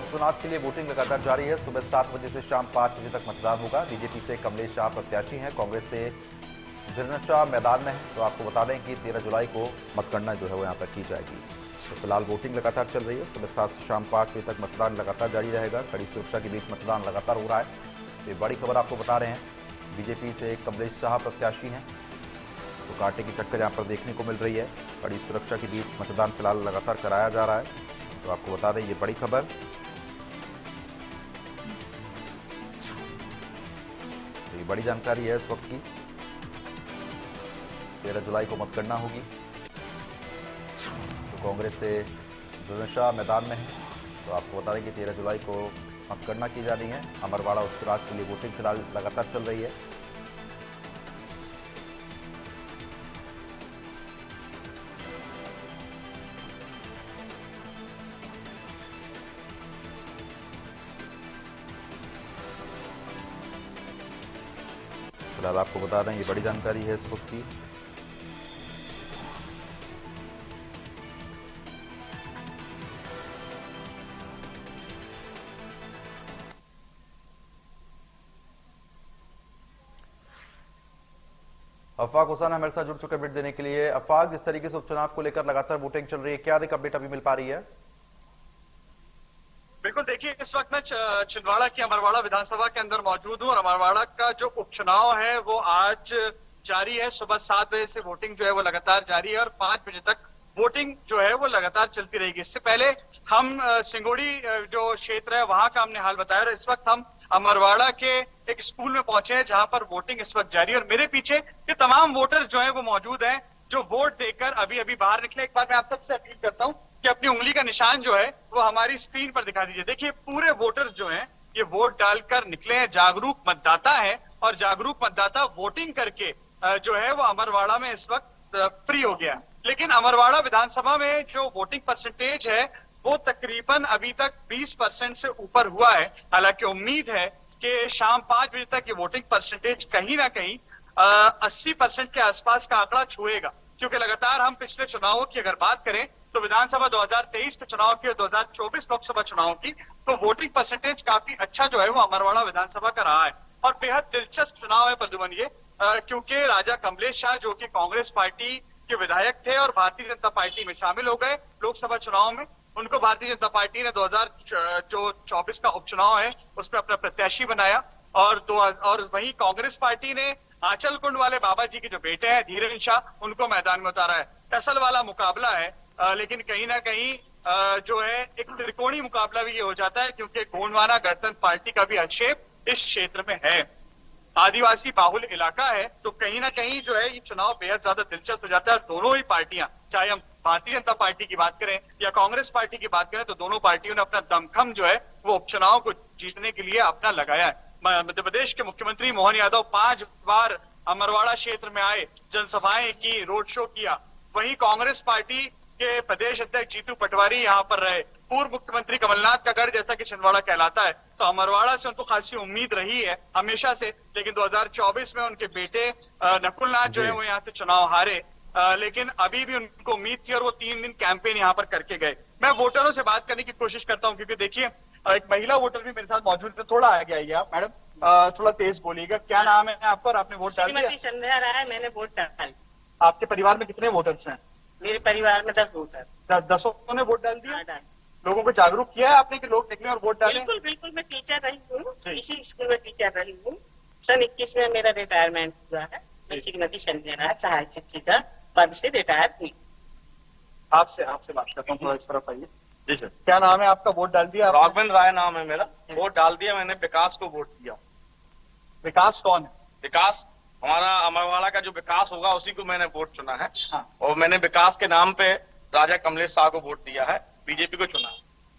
उपचुनाव के लिए वोटिंग लगातार जारी है। सुबह 7 बजे से शाम 5 बजे तक मतदान होगा। बीजेपी से कमलेश शाह प्रत्याशी हैं, कांग्रेस से धीरेन्द्र शाह मैदान में है। तो आपको बता दें कि 13 जुलाई को मतगणना जो है वो यहाँ पर की जाएगी। तो फिलहाल वोटिंग लगातार चल रही है। सुबह 7 से शाम 5 बजे तक मतदान लगातार जारी रहेगा। कड़ी सुरक्षा के बीच मतदान लगातार हो रहा है। तो ये बड़ी खबर आपको बता रहे हैं। बीजेपी से कमलेश शाह प्रत्याशी हैं, तो कांटे की टक्कर यहाँ पर देखने को मिल रही है। कड़ी सुरक्षा के बीच मतदान फिलहाल लगातार कराया जा रहा है। तो आपको बता दें ये बड़ी खबर। ये बड़ी जानकारी है इस वक्त की। 13 जुलाई को मतगणना होगी। तो कांग्रेस से धीरेन्द्र शाह मैदान में है। तो आपको बता दें कि 13 जुलाई को मतगणना की जा रही है। अमरवाड़ा उपचुनाव के लिए वोटिंग फिलहाल लगातार चल रही है। फिलहाल आपको बता दें ये बड़ी जानकारी है इस वक्त की। अफाक हुसैन हमारे साथ जुड़ चुके अपडेट देने के लिए। अफाक, जिस तरीके से उपचुनाव को लेकर लगातार वोटिंग चल रही है, क्या अधिक अपडेट अभी मिल पा रही है? बिल्कुल, देखिए इस वक्त मैं छिंदवाड़ा की अमरवाड़ा विधानसभा के अंदर मौजूद हूँ और अमरवाड़ा का जो उपचुनाव है वो आज जारी है। सुबह 7 बजे से वोटिंग जो है वो लगातार जारी है और 5 बजे तक वोटिंग जो है वो लगातार चलती रहेगी। इससे पहले हम सिंगोड़ी जो क्षेत्र है वहां का हमने हाल बताया और इस वक्त हम अमरवाड़ा के एक स्कूल में पहुंचे हैं जहां पर वोटिंग इस वक्त जारी है और मेरे पीछे ये तमाम वोटर जो है वो मौजूद हैं जो वोट देकर अभी अभी बाहर निकले। एक बार मैं आप सबसे अपील करता हूं कि अपनी उंगली का निशान जो है वो हमारी स्क्रीन पर दिखा दीजिए। देखिए पूरे वोटर जो हैं ये वोट डालकर निकले हैं, जागरूक मतदाता है और जागरूक मतदाता वोटिंग करके जो है वो अमरवाड़ा में इस वक्त फ्री हो गया। लेकिन अमरवाड़ा विधानसभा में जो वोटिंग परसेंटेज है वो तकरीबन अभी तक 20% से ऊपर हुआ है। हालांकि उम्मीद है कि शाम 5 बजे तक ये वोटिंग परसेंटेज कहीं ना कहीं 80% के आसपास का आंकड़ा छुएगा, क्योंकि लगातार हम पिछले चुनावों की अगर बात करें तो विधानसभा 2023 के चुनाव की और 2024 लोकसभा चुनाव की तो वोटिंग परसेंटेज काफी अच्छा जो है वो अमरवाड़ा विधानसभा का रहा है। और बेहद दिलचस्प चुनाव है प्रद्युमन ये, क्योंकि राजा कमलेश शाह जो कि कांग्रेस पार्टी के विधायक थे और भारतीय जनता पार्टी में शामिल हो गए लोकसभा चुनाव में, उनको भारतीय जनता पार्टी ने 2024 का उपचुनाव है उसमें अपना प्रत्याशी बनाया और वहीं कांग्रेस पार्टी ने आंचल कुंड वाले बाबा जी के जो बेटे हैं धीरेन्द्र शाह उनको मैदान में उतारा है। टसल वाला मुकाबला है, लेकिन कहीं ना कहीं जो है एक त्रिकोणीय मुकाबला भी ये हो जाता है, क्योंकि गोंडवाना गणतंत्र पार्टी का भी आक्षेप इस क्षेत्र में है। आदिवासी बाहुल इलाका है, तो कहीं ना कहीं जो है ये चुनाव बेहद ज्यादा दिलचस्प हो जाता है। दोनों ही पार्टियां, चाहे हम भारतीय जनता पार्टी की बात करें या कांग्रेस पार्टी की बात करें, तो दोनों पार्टियों ने अपना दमखम जो है वो उपचुनाव को जीतने के लिए अपना लगाया है। मध्य प्रदेश के मुख्यमंत्री मोहन यादव 5 बार अमरवाड़ा क्षेत्र में आए, जनसभाएं की, रोड शो किया। वहीं कांग्रेस पार्टी के प्रदेश अध्यक्ष जीतू पटवारी यहाँ पर रहे। पूर्व मुख्यमंत्री कमलनाथ का गढ़ जैसा कि छिंदवाड़ा कहलाता है, तो अमरवाड़ा से उनको खासी उम्मीद रही है हमेशा से। लेकिन 2024 में उनके बेटे नकुल नाथ जो है वो यहाँ से चुनाव हारे, लेकिन अभी भी उनको उम्मीद थी और वो 3 दिन कैंपेन यहाँ पर करके गए। मैं वोटरों से बात करने की कोशिश करता हूँ, क्योंकि देखिए एक महिला वोटर भी मेरे साथ मौजूद है। थोड़ा आगे आइए आप मैडम, थोड़ा तेज बोलिएगा। क्या नाम है आपका और आपने वोट डाल दिया? संध्या राय, मैंने वोट डाल। आपके परिवार में कितने वोटर्स हैं? मेरे परिवार में 10 वोटर। 10 ने वोट डाल दिया? लोगों को जागरूक किया है आपने कि लोग निकले और वोट डालें? बिल्कुल बिल्कुल, मैं टीचर रही हूँ, इसी स्कूल में टीचर रही हूँ। सन 21 में मेरा रिटायरमेंट हुआ है। मैं श्रीमती संध्या राय सहायक शिक्षिका पद से रिटायर हुई। आपसे बात करता हूँ, थोड़ा इस तरफ आइए। जी सर, क्या नाम है आपका? वोट डाल दिया? राघवेंद्र राय नाम है मेरा। वोट डाल दिया मैंने, विकास को वोट दिया। विकास कौन है? विकास हमारा अमरवाड़ा का जो विकास होगा उसी को मैंने वोट चुना है। हाँ। और मैंने विकास के नाम पे राजा कमलेश शाह को वोट दिया है, बीजेपी को चुना।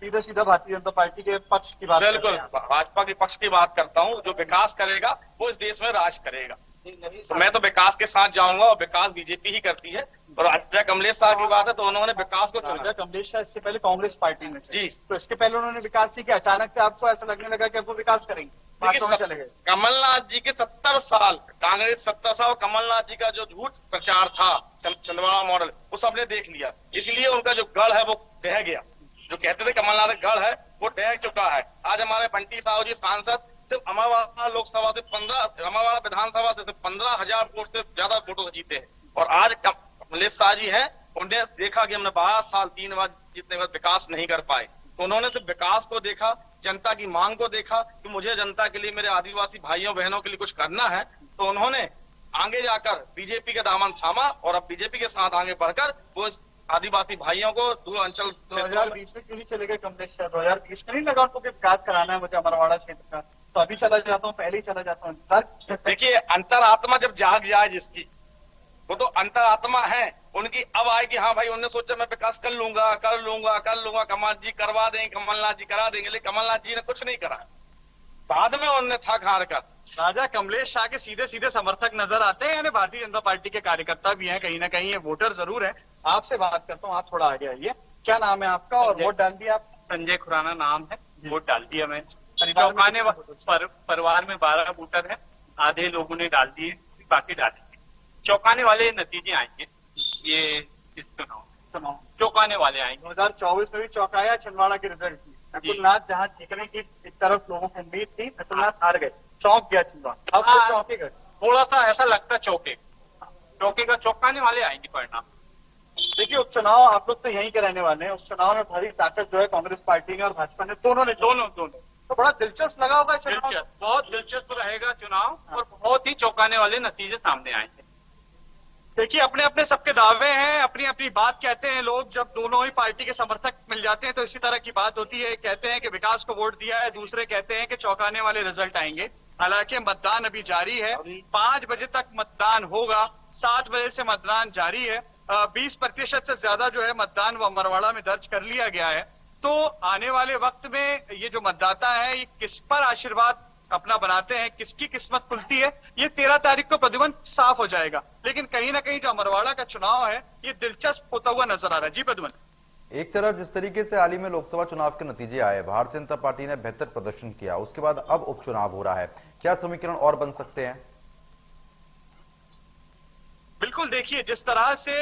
सीधा सीधा भारतीय जनता पार्टी के पक्ष की बात? बिल्कुल, भाजपा के पक्ष की बात करता हूँ। जो विकास करेगा वो इस देश में राज करेगा, तो मैं तो विकास के साथ जाऊंगा और विकास बीजेपी ही करती है। और राजा कमलेश शाह की बात है तो उन्होंने विकास को चुना। राजा कमलेश शाह इससे पहले कांग्रेस पार्टी में जी, तो इसके पहले उन्होंने विकास नहीं किया, अचानक से आपको ऐसा लगने लगा कि अब वो विकास करेंगे? चले गए। कमलनाथ जी के 70 साल कांग्रेस 70 साल कमलनाथ जी का जो झूठ प्रचार था छिंदवाड़ा मॉडल, वो सबने देख लिया, इसलिए उनका जो गढ़ है वो ढह गया। जो कहते थे कमलनाथ गढ़ है वो ढह चुका है। आज हमारे बंटी साहू जी सांसद सिर्फ अमरवाड़ा लोकसभा से 15, अमरवाड़ा विधानसभा से 15,000 वोट से ज्यादा वोटों से जीते हैं। और आज कमलेश शाह जी है, उन्हें देखा कि हमने 12 साल 3 बार जीतने के बाद विकास नहीं कर पाए, तो उन्होंने सिर्फ विकास को देखा, जनता की मांग को देखा कि मुझे जनता के लिए, मेरे आदिवासी भाइयों बहनों के लिए कुछ करना है। तो उन्होंने आगे जाकर बीजेपी का दामन थामा और अब बीजेपी के साथ आगे बढ़कर वो आदिवासी भाइयों को दूर अंचल 2020 में क्यों नहीं चले गए कमलेश शाह? 2020 में नहीं लगा उनको कि विकास कराना है मुझे अमरवाड़ा क्षेत्र का, तो अभी चला जाता हूँ, पहले ही चला जाता हूँ सर। देखिए, अंतरात्मा जब जाग जाए जिसकी, वो तो अंतरात्मा है उनकी, अब आए कि हाँ भाई उन्होंने सोचा मैं विकास कर लूंगा कमल जी करवा देंगे, कमलनाथ जी करा देंगे, लेकिन कमलनाथ जी ने कुछ नहीं करा। बाद में उन्होंने थक हार कर राजा कमलेश शाह के सीधे सीधे समर्थक नजर आते हैं, यानी भारतीय जनता पार्टी के कार्यकर्ता भी हैं, कहीं ना कहीं ये वोटर जरूर है। आपसे बात करता हूँ, आप थोड़ा आगे आइए। क्या नाम है आपका और वोट डाल दिया आप? संजय खुराना नाम है, वोट डाल दिया मैं। चौंकाने परिवार में 12 वोटर है, आधे लोगों ने डाल दिए, बाकी डालेंगे। चौंकाने वाले नतीजे आएंगे ये इस चुनाव, चौंकाने वाले आएंगे। 2024 में भी चौंकाया छिंदवाड़ा के रिजल्ट की। नकुलनाथ जहाँ जीतने की एक तरफ लोगों को उम्मीद थी, नकुलनाथ हार गए, चौंक गया छिंदवाड़ा। अब तो चौंकेगा, थोड़ा सा ऐसा लगता चौंकेगा, चौंकाने वाले आएंगे परिणाम। देखिए उपचुनाव, आप लोग तो यहीं के रहने वाले हैं, उस चुनाव में भारी ताकत जो है कांग्रेस पार्टी ने और भाजपा ने, दोनों तो बड़ा दिलचस्प लगा होगा चुनाव। बहुत दिलचस्प रहेगा चुनाव और बहुत ही चौंकाने वाले नतीजे सामने आएंगे। देखिए, अपने अपने सबके दावे हैं, अपनी अपनी बात कहते हैं लोग। जब दोनों ही पार्टी के समर्थक मिल जाते हैं तो इसी तरह की बात होती है। कहते हैं कि विकास को वोट दिया है, दूसरे कहते हैं कि चौंकाने वाले रिजल्ट आएंगे। हालांकि मतदान अभी जारी है, 5 बजे तक मतदान होगा, 7 बजे से मतदान जारी है। 20% से ज्यादा जो है मतदान वो अमरवाड़ा में दर्ज कर लिया गया है। तो आने वाले वक्त में ये जो मतदाता है, ये किस पर आशीर्वाद अपना बनाते हैं, किसकी किस्मत खुलती है, ये 13 तारीख को प्रद्युमन साफ हो जाएगा। लेकिन कहीं ना कहीं जो अमरवाड़ा का चुनाव है ये दिलचस्प होता हुआ नजर आ रहा है। जी प्रद्युमन। एक तरफ जिस तरीके से हाल ही में लोकसभा चुनाव के नतीजे आए, भारतीय जनता पार्टी ने बेहतर प्रदर्शन किया, उसके बाद अब उपचुनाव हो रहा है, क्या समीकरण और बन सकते हैं? बिल्कुल, देखिए जिस तरह से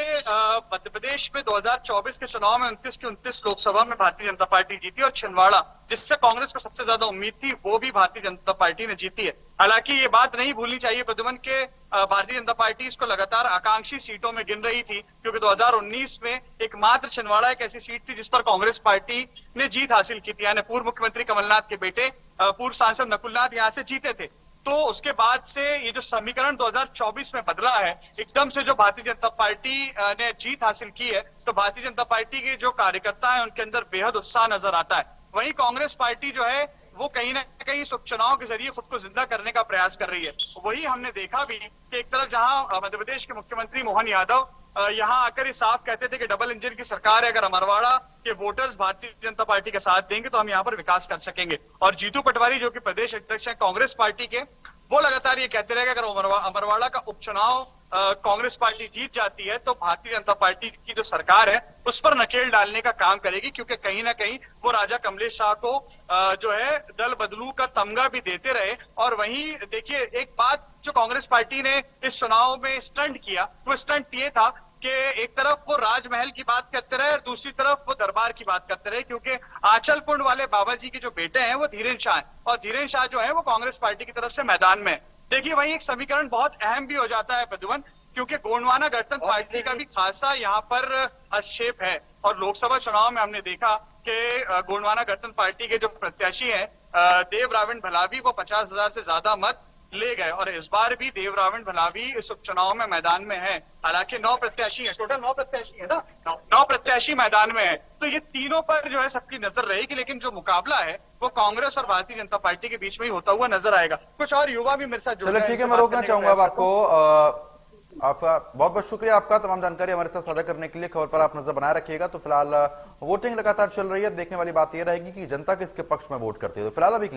मध्य प्रदेश में 2024 के चुनाव में 29 की 29 लोकसभा में भारतीय जनता पार्टी जीती और छिंदवाड़ा जिससे कांग्रेस को सबसे ज्यादा उम्मीद थी वो भी भारतीय जनता पार्टी ने जीती है। हालांकि ये बात नहीं भूलनी चाहिए प्रद्युमन के भारतीय जनता पार्टी इसको लगातार आकांक्षी सीटों में गिन रही थी, क्योंकि 2019 में एकमात्र छिंदवाड़ा एक ऐसी सीट थी जिस पर कांग्रेस पार्टी ने जीत हासिल की थी। यानी पूर्व मुख्यमंत्री कमलनाथ के बेटे पूर्व सांसद नकुलनाथ यहाँ से जीते थे। तो उसके बाद से ये जो समीकरण 2024 में बदला है, एकदम से जो भारतीय जनता पार्टी ने जीत हासिल की है, तो भारतीय जनता पार्टी के जो कार्यकर्ता हैं उनके अंदर बेहद उत्साह नजर आता है। वहीं कांग्रेस पार्टी जो है वो कहीं ना कहीं इस उपचुनाव के जरिए खुद को जिंदा करने का प्रयास कर रही है। वही हमने देखा भी कि एक तरफ जहां मध्य प्रदेश के मुख्यमंत्री मोहन यादव यहाँ आकर ये साफ कहते थे कि डबल इंजन की सरकार है, अगर अमरवाड़ा के वोटर्स भारतीय जनता पार्टी का साथ देंगे तो हम यहाँ पर विकास कर सकेंगे। और जीतू पटवारी जो कि प्रदेश अध्यक्ष हैं कांग्रेस पार्टी के, वो लगातार ये कहते रहे कि अगर अमरवाड़ा का उपचुनाव कांग्रेस पार्टी जीत जाती है तो भारतीय जनता पार्टी की जो सरकार है उस पर नकेल डालने का काम करेगी, क्योंकि कहीं ना कहीं वो राजा कमलेश शाह को जो है दल बदलू का तमगा भी देते रहे। और वहीं देखिए एक बात जो कांग्रेस पार्टी ने इस चुनाव में स्टंट किया, वो स्टंट ये था कि एक तरफ वो राजमहल की बात करते रहे और दूसरी तरफ वो दरबार की बात करते रहे, क्योंकि आंचल कुंड वाले बाबा जी के जो बेटे हैं वो धीरेन्द्र शाह हैं और धीरेन्द्र शाह जो है वो कांग्रेस पार्टी की तरफ से मैदान में। देखिए वहीं एक समीकरण बहुत अहम भी हो जाता है प्रद्युमन, क्योंकि गोंडवाना गणतंत्र पार्टी का भी खासा यहाँ पर हस्तक्षेप है। और लोकसभा चुनाव में हमने देखा कि गोंडवाना गणतंत्र पार्टी के जो प्रत्याशी हैं देव रावण भलावी, वो 50,000 से ज्यादा मत ले गए और इस बार भी देव रावण भलावी इस उपचुनाव में मैदान में है। हालांकि 9 प्रत्याशी है, टोटल 9 प्रत्याशी है ना, 9 प्रत्याशी मैदान में है। तो ये तीनों पर जो है सबकी नजर रहेगी, लेकिन जो मुकाबला है वो कांग्रेस और भारतीय जनता पार्टी के बीच में ही होता हुआ नजर आएगा। कुछ और युवा भी मेरे साथ जुड़ रहे हैं। ठीक है, मैं रोकना चाहूंगा आपको। आपका बहुत बहुत शुक्रिया, आपका तमाम जानकारी हमारे साथ साझा करने के लिए। खबर पर आप नजर बनाए रखिएगा। तो फिलहाल वोटिंग लगातार चल रही है, देखने वाली बात यह रहेगी कि जनता किसके पक्ष में वोट करती है। तो फिलहाल अभी